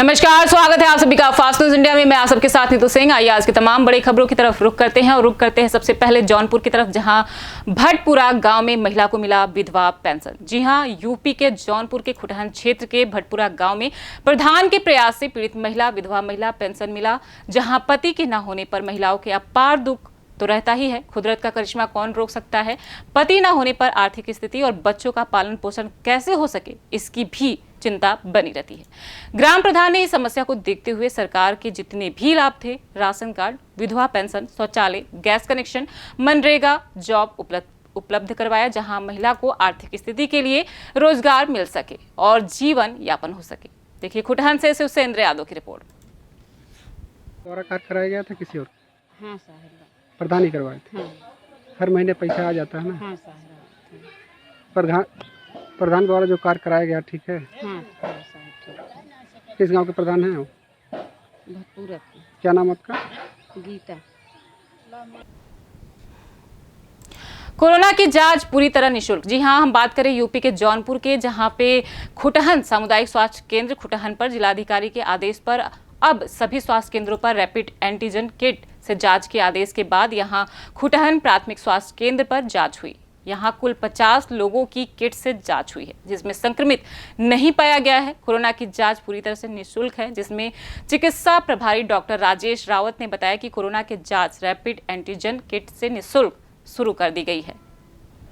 नमस्कार, स्वागत है आप सभी का फास्ट न्यूज इंडिया में। मैं आप सबके साथ नीतू सिंह। आइए आज की तमाम बड़ी खबरों की तरफ रुख करते हैं सबसे पहले जौनपुर की तरफ, जहां भटपुरा गांव में महिला को मिला विधवा पेंशन। जी हां, यूपी के जौनपुर के खुटहन क्षेत्र के भटपुरा गांव में प्रधान के प्रयास से पीड़ित महिला विधवा महिला पेंशन मिला। जहां पति के न होने पर महिलाओं के अपार दुख तो रहता ही है। कुदरत का करिश्मा कौन रोक सकता है। पति न होने पर आर्थिक स्थिति और बच्चों का पालन पोषण कैसे हो सके, इसकी भी चिंता बनी रहती है। ग्राम प्रधान ने इस समस्या को देखते हुए सरकार के जितने भी लाभ थे, राशन कार्ड, विधवा पेंशन, शौचालय, गैस कनेक्शन, मनरेगा जॉब उपलब्ध करवाया, जहां महिला को आर्थिक स्थिति के लिए रोजगार मिल सके और जीवन यापन हो सके। देखिए खुटहन से सुसेंद्र यादव की रिपोर्ट। द्वारा कार्ड कराया गया था किसी और? हाँ साहब, प्रधान ही करवाए थे। हाँ हर महीने पैसा आ जाता है ना? हाँ साहब, प्रधान द्वारा जो कार्य कराया गया, ठीक है। हाँ साहब, ठीक है। किस गांव के प्रधान हैं वो? भटपुरा की क्या नाम आपका? गीता। कोरोना की जांच पूरी तरह निःशुल्क। जी हां, हम बात करें यूपी के जौनपुर के, जहां पे खुटहन सामुदायिक स्वास्थ्य केंद्र खुटहन पर जिलाधिकारी के आदेश पर अब सभी स्वास्थ्य केंद्रों पर रैपिड एंटीजन किट से जांच के आदेश के बाद यहां खुटहन प्राथमिक स्वास्थ्य केंद्र पर जांच हुई। यहां कुल 50 लोगों की किट से जांच हुई है, जिसमें संक्रमित नहीं पाया गया है। कोरोना की जांच पूरी तरह से निःशुल्क है, जिसमें चिकित्सा प्रभारी डॉक्टर राजेश रावत ने बताया कि कोरोना की जांच रैपिड एंटीजन किट से निःशुल्क शुरू कर दी गई है।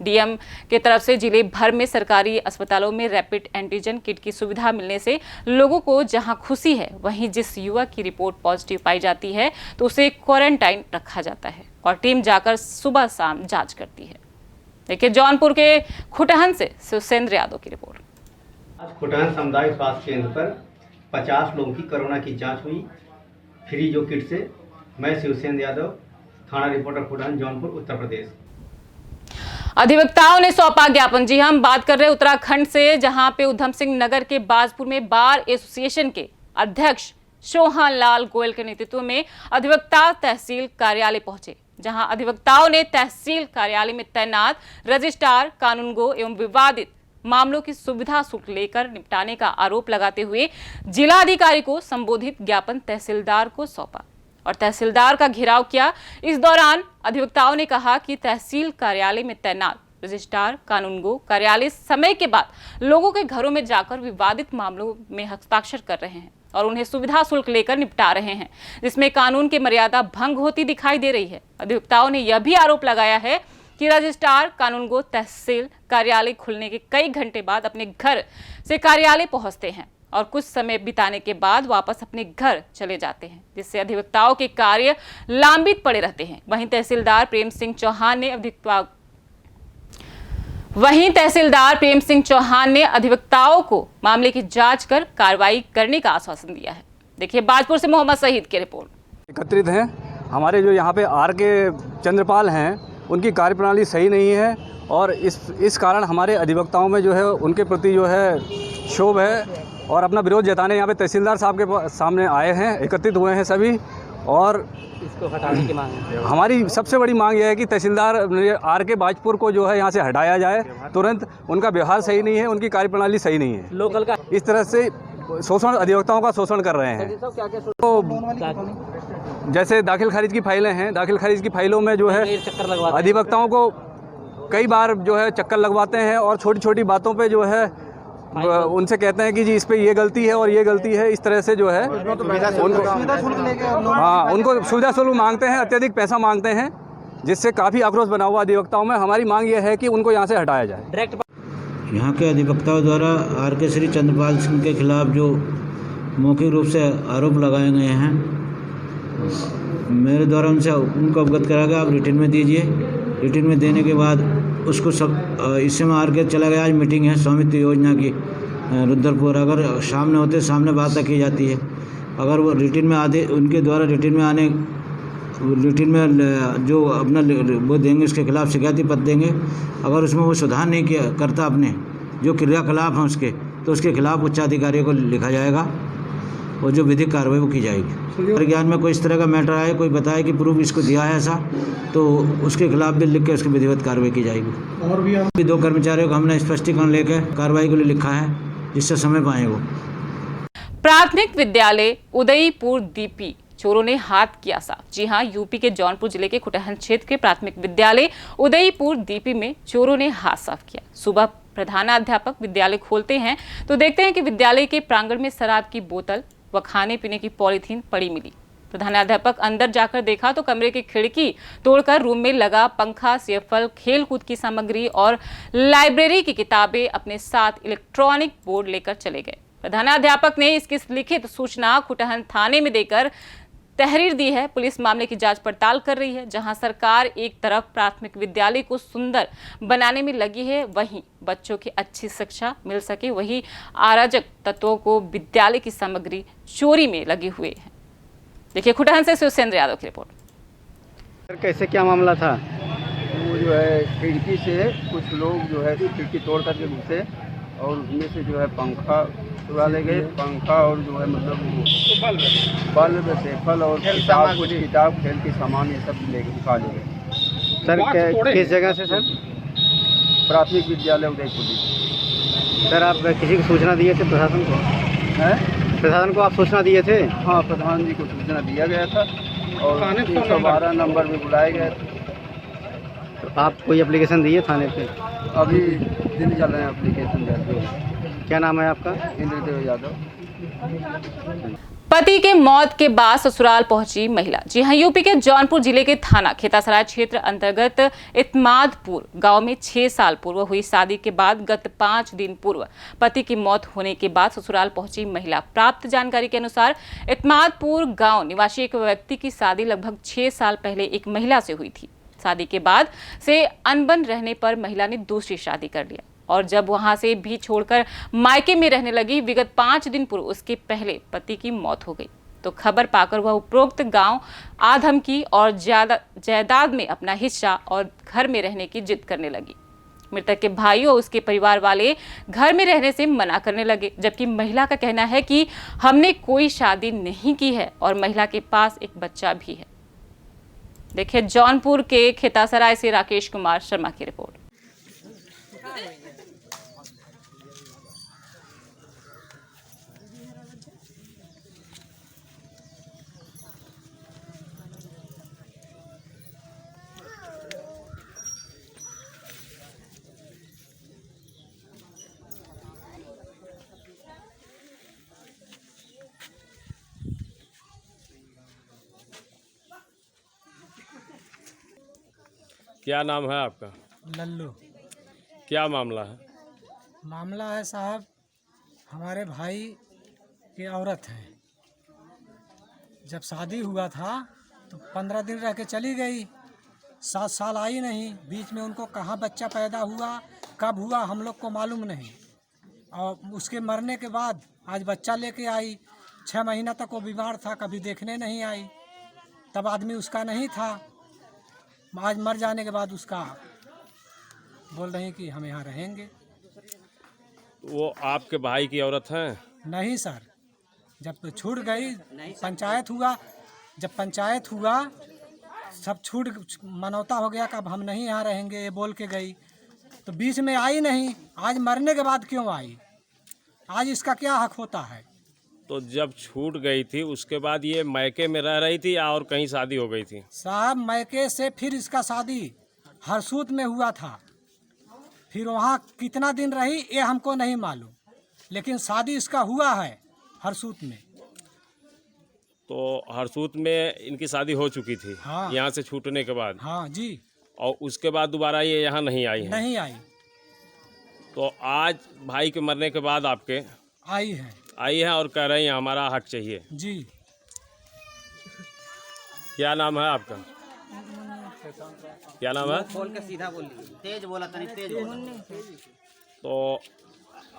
डीएम के तरफ से जिले भर में सरकारी अस्पतालों में रैपिड एंटीजन किट की सुविधा मिलने से लोगों को जहां खुशी है, वहीं जिस युवक की रिपोर्ट पॉजिटिव पाई जाती है तो उसे क्वारंटाइन रखा जाता है और टीम जाकर सुबह शाम जांच करती है। देखिए जौनपुर के खुटहन से सुसेंद्र यादव की रिपोर्ट। आज खुटहन सामुदायिक स्वास्थ्य केंद्र पर 50 लोगों की कोरोना की जांच हुई फ्री जो किट से। मैं सुसेंद्र यादव, थाना रिपोर्टर खुटहन, जौनपुर, उत्तर प्रदेश। अधिवक्ताओं ने सौंपा ज्ञापन। जी हम बात कर रहे हैं उत्तराखंड से, जहां पे उधम सिंह नगर के बाजपुर में बार एसोसिएशन के अध्यक्ष सोहन लाल गोयल के नेतृत्व में अधिवक्ता तहसील कार्यालय पहुंचे, जहां अधिवक्ताओं ने तहसील कार्यालय में तैनात रजिस्ट्रार, कानूनगो एवं विवादित मामलों की सुविधा शुल्क लेकर निपटाने का आरोप लगाते हुए जिलाधिकारी को संबोधित ज्ञापन तहसीलदार को सौंपा और तहसीलदार का घेराव किया। इस दौरान अधिवक्ताओं ने कहा कि तहसील कार्यालय में तैनात रजिस्ट्रार, कानूनगो कार्यालय समय के बाद लोगों के घरों में जाकर विवादित मामलों में हस्ताक्षर कर रहे हैं और उन्हें सुविधा शुल्क लेकर निपटा रहे हैं, जिसमें कानून की मर्यादा भंग होती दिखाई दे रही है। अधिवक्ताओं ने यह भी आरोप लगाया है कि रजिस्ट्रार, कानूनगो तहसील कार्यालय खुलने के कई घंटे बाद अपने घर से कार्यालय पहुंचते हैं और कुछ समय बिताने के बाद वापस अपने घर चले जाते हैं, जिससे अधिवक्ताओं के कार्य लंबित पड़े रहते हैं। वहीं तहसीलदार प्रेम सिंह चौहान ने अधिवक्ताओं को मामले की जांच कर कार्रवाई करने का आश्वासन दिया है। देखिए बाजपुर से मोहम्मद शहीद की रिपोर्ट। एकत्रित हैं हमारे जो यहाँ पे आर के चंद्रपाल हैं, उनकी कार्यप्रणाली सही नहीं है और इस कारण हमारे अधिवक्ताओं में जो है उनके प्रति जो है क्षोभ है और अपना विरोध जताने यहाँ पे तहसीलदार साहब के सामने आए हैं, एकत्रित हुए हैं सभी। और इसको हटाने की मांग है। हमारी सबसे बड़ी मांग यह है कि तहसीलदार आर के बाजपुर को जो है यहाँ से हटाया जाए तुरंत। उनका व्यवहार सही नहीं है, उनकी कार्यप्रणाली सही नहीं है। लोकल का इस तरह से शोषण, अधिवक्ताओं का शोषण कर रहे हैं। तो जैसे दाखिल खारिज की फाइलें हैं, दाखिल खारिज की फाइलों में जो है अधिवक्ताओं को कई बार जो है चक्कर लगवाते हैं और छोटी छोटी बातों पे जो है उनसे कहते हैं कि जी इस पे ये गलती है और ये गलती है। इस तरह से जो है उनको सुविधा शुल्क मांगते हैं, अत्यधिक पैसा मांगते हैं, जिससे काफ़ी आक्रोश बना हुआ अधिवक्ताओं में। हमारी मांग ये है कि उनको यहाँ से हटाया जाए। यहाँ के अधिवक्ताओं द्वारा आर के श्री चंद्रपाल सिंह के खिलाफ जो मौखिक रूप से आरोप लगाए गए हैं, मेरे द्वारा उनको अवगत करा गया। आप रिटर्न में दीजिए। रिटर्न में देने के बाद उसको सब इस समय आर के चला गया। आज मीटिंग है स्वामित्व योजना की रुद्रपुर। अगर सामने होते सामने बात की जाती है। अगर वो रिटर्न में आधे उनके द्वारा रिटर्न में जो अपना वो देंगे, उसके खिलाफ शिकायती पत्र देंगे। अगर उसमें वो सुधार नहीं करता अपने जो क्रियाकलाप हैं उसके, तो उसके खिलाफ उच्चाधिकारियों को लिखा जाएगा और जो विधिक कार्रवाई वो की जाएगी। अगर ज्ञान में कोई इस तरह का मैटर आए, कोई बताए कि प्रूफ इसको दिया है ऐसा, तो उसके खिलाफ भी लिख के उसकी विधिवत कार्रवाई की जाएगी। और भी 2 कर्मचारियों को हमने स्पष्टीकरण लेकर कार्रवाई के लिए लिखा है, जिससे समय पाएँ वो। प्राथमिक विद्यालय उदयपुर दीपी चोरों ने हाथ किया साफ। जी हां, यूपी के जौनपुर जिले के कुटहन क्षेत्र के प्राथमिक विद्यालय उदयपुर दीपी में चोरों ने हाथ साफ किया। सुबह प्रधानाध्यापक विद्यालय खोलते हैं तो देखते हैं कि विद्यालय के प्रांगण में शराब की बोतल व खाने पीने की पॉलीथीन पड़ी मिली। प्रधानाध्यापक अंदर जाकर देखा तो कमरे की खिड़की तोड़कर रूम में लगा पंखा, सीएफएल, खेलकूद की सामग्री और लाइब्रेरी की किताबें अपने साथ इलेक्ट्रॉनिक बोर्ड लेकर चले गए। प्रधानाध्यापक ने इसकी लिखित सूचना कुटहन थाने में देकर तहरीर दी है। पुलिस मामले की जांच पड़ताल कर रही है। जहां सरकार एक तरफ प्राथमिक विद्यालय को सुंदर बनाने में लगी है, वहीं बच्चों की अच्छी शिक्षा मिल सके, वहीं अराजक तत्वों को विद्यालय की सामग्री चोरी में लगे हुए हैं। देखिए कुटहन से शिवसेंद्र यादव की रिपोर्ट। सर कैसे क्या मामला था? वो जो है खिड़की से कुछ लोग जो है खिड़की तोड़ करके घुसे और उसमें से जो है पंखा चुरा ले गए। पंखा और जो है मतलब बल्ब, सेफल और किताब, कुछ किताब, खेल के सामान, ये सब ले उठा ले गए। सर किस जगह से सर? प्राथमिक विद्यालय उदयपुर। सर आप किसी को सूचना दिए थे प्रशासन को? है प्रशासन को आप सूचना दिए थे? हाँ, प्रधान जी को सूचना दिया गया था और 112 नंबर में बुलाए गए थे। तो आप कोई एप्लीकेशन दिए थाने पे? अभी दिन चल रहे हैं एप्लीकेशन देते। क्या नाम है आपका? इंद्रदेव यादव। पति के मौत के बाद ससुराल पहुंची महिला। जी हां, यूपी के जौनपुर जिले के थाना खेतासराय क्षेत्र अंतर्गत इत्मादपुर गांव में 6 साल पूर्व हुई शादी के बाद गत 5 दिन पूर्व पति की मौत होने के बाद ससुराल पहुंची महिला। प्राप्त जानकारी के अनुसार इत्मादपुर गांव निवासी एक व्यक्ति की शादी लगभग 6 साल पहले एक महिला से हुई थी। शादी के बाद से अनबन रहने पर महिला ने दूसरी शादी कर लिया और जब वहां से भी छोड़कर मायके में रहने लगी। विगत 5 दिन पूर्व उसके पहले पति की मौत हो गई तो खबर पाकर वह उपरोक्त गांव आधमकी और जायदाद में अपना हिस्सा और घर में रहने की जिद करने लगी। मृतक के भाई और उसके परिवार वाले घर में रहने से मना करने लगे, जबकि महिला का कहना है कि हमने कोई शादी नहीं की है और महिला के पास एक बच्चा भी है। देखिए जौनपुर के खेतासराय से राकेश कुमार शर्मा की रिपोर्ट। क्या नाम है आपका? लल्लू। क्या मामला है? मामला है साहब, हमारे भाई की औरत है। जब शादी हुआ था तो 15 दिन रह के चली गई। 7 साल आई नहीं। बीच में उनको कहाँ बच्चा पैदा हुआ, कब हुआ, हम लोग को मालूम नहीं। और उसके मरने के बाद आज बच्चा लेके आई। 6 महीना तक वो बीमार था, कभी देखने नहीं आई। तब आदमी उसका नहीं था। आज मर जाने के बाद उसका बोल रहे हैं कि हम यहाँ रहेंगे। वो आपके भाई की औरत है? नहीं सर, जब छूट गई, पंचायत हुआ, जब पंचायत हुआ सब छूट मनौता हो गया कि अब हम नहीं यहाँ रहेंगे, ये बोल के गई। तो बीच में आई नहीं। आज मरने के बाद क्यों आई? आज इसका क्या हक होता है? तो जब छूट गई थी उसके बाद ये मायके में रह रही थी या और कहीं शादी हो गई थी? साहब मायके से फिर इसका शादी हरसूद में हुआ था। फिर वहाँ कितना दिन रही ये हमको नहीं मालूम, लेकिन शादी इसका हुआ है हरसूद में। तो हरसूद में इनकी शादी हो चुकी थी? हाँ। यहाँ से छूटने के बाद? हाँ जी। और उसके बाद दोबारा ये यहाँ नहीं आई है? नहीं आई। तो आज भाई के मरने के बाद आपके आई है और कह रही हैं हमारा हक चाहिए जी। क्या नाम है आपका? क्या नाम है? बोल के सीधा बोल लीजिए, तेज बोला तनी तेज बोला। तो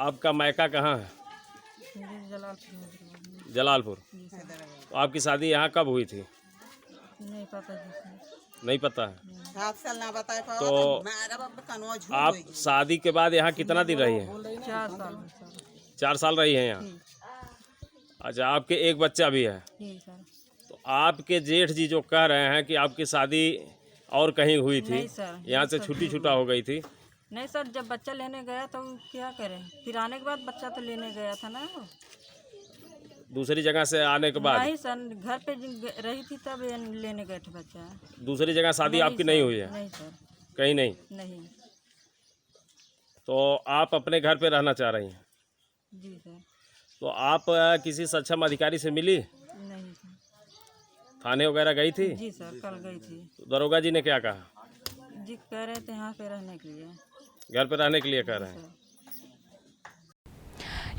आपका मायका कहाँ है? जलालपुर। तो आपकी शादी यहाँ कब हुई थी? नहीं पता। नहीं पता है। तो आप शादी के बाद यहाँ कितना दिन रही हैं? 4 साल। 4 साल रही हैं यहाँ? अच्छा, आपके एक बच्चा भी है? तो आपके जेठ जी जो कह रहे हैं कि आपकी शादी और कहीं हुई थी, यहाँ से छुट्टी छुटा हो गई थी? नहीं सर, जब बच्चा लेने गया तो क्या करें, फिर आने के बाद बच्चा तो लेने गया था ना। दूसरी जगह से आने के बाद? नहीं सर, घर पे रही थी तब लेने गए थे बच्चा। दूसरी जगह शादी आपकी नहीं हुई है? नहीं सर। कहीं नहीं? नहीं। तो आप अपने घर पे रहना चाह रही हैं? जी सर। तो आप किसी सक्षम अधिकारी से मिली? नहीं सर। थाने वगैरह गई थी? जी सर, कल गई थी। तो दरोगा जी ने क्या कहा? जी कह रहे थे यहाँ पे रहने के लिए। घर पे रहने के लिए कह रहे हैं।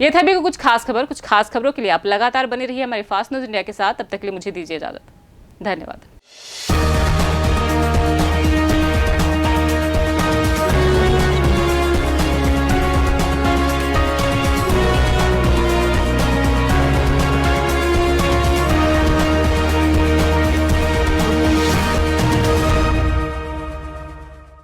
ये था अभी कुछ खास खबरों के लिए आप लगातार बने रहिए हमारे फास्ट न्यूज इंडिया के साथ। तब तक के लिए मुझे दीजिए इजाजत। धन्यवाद।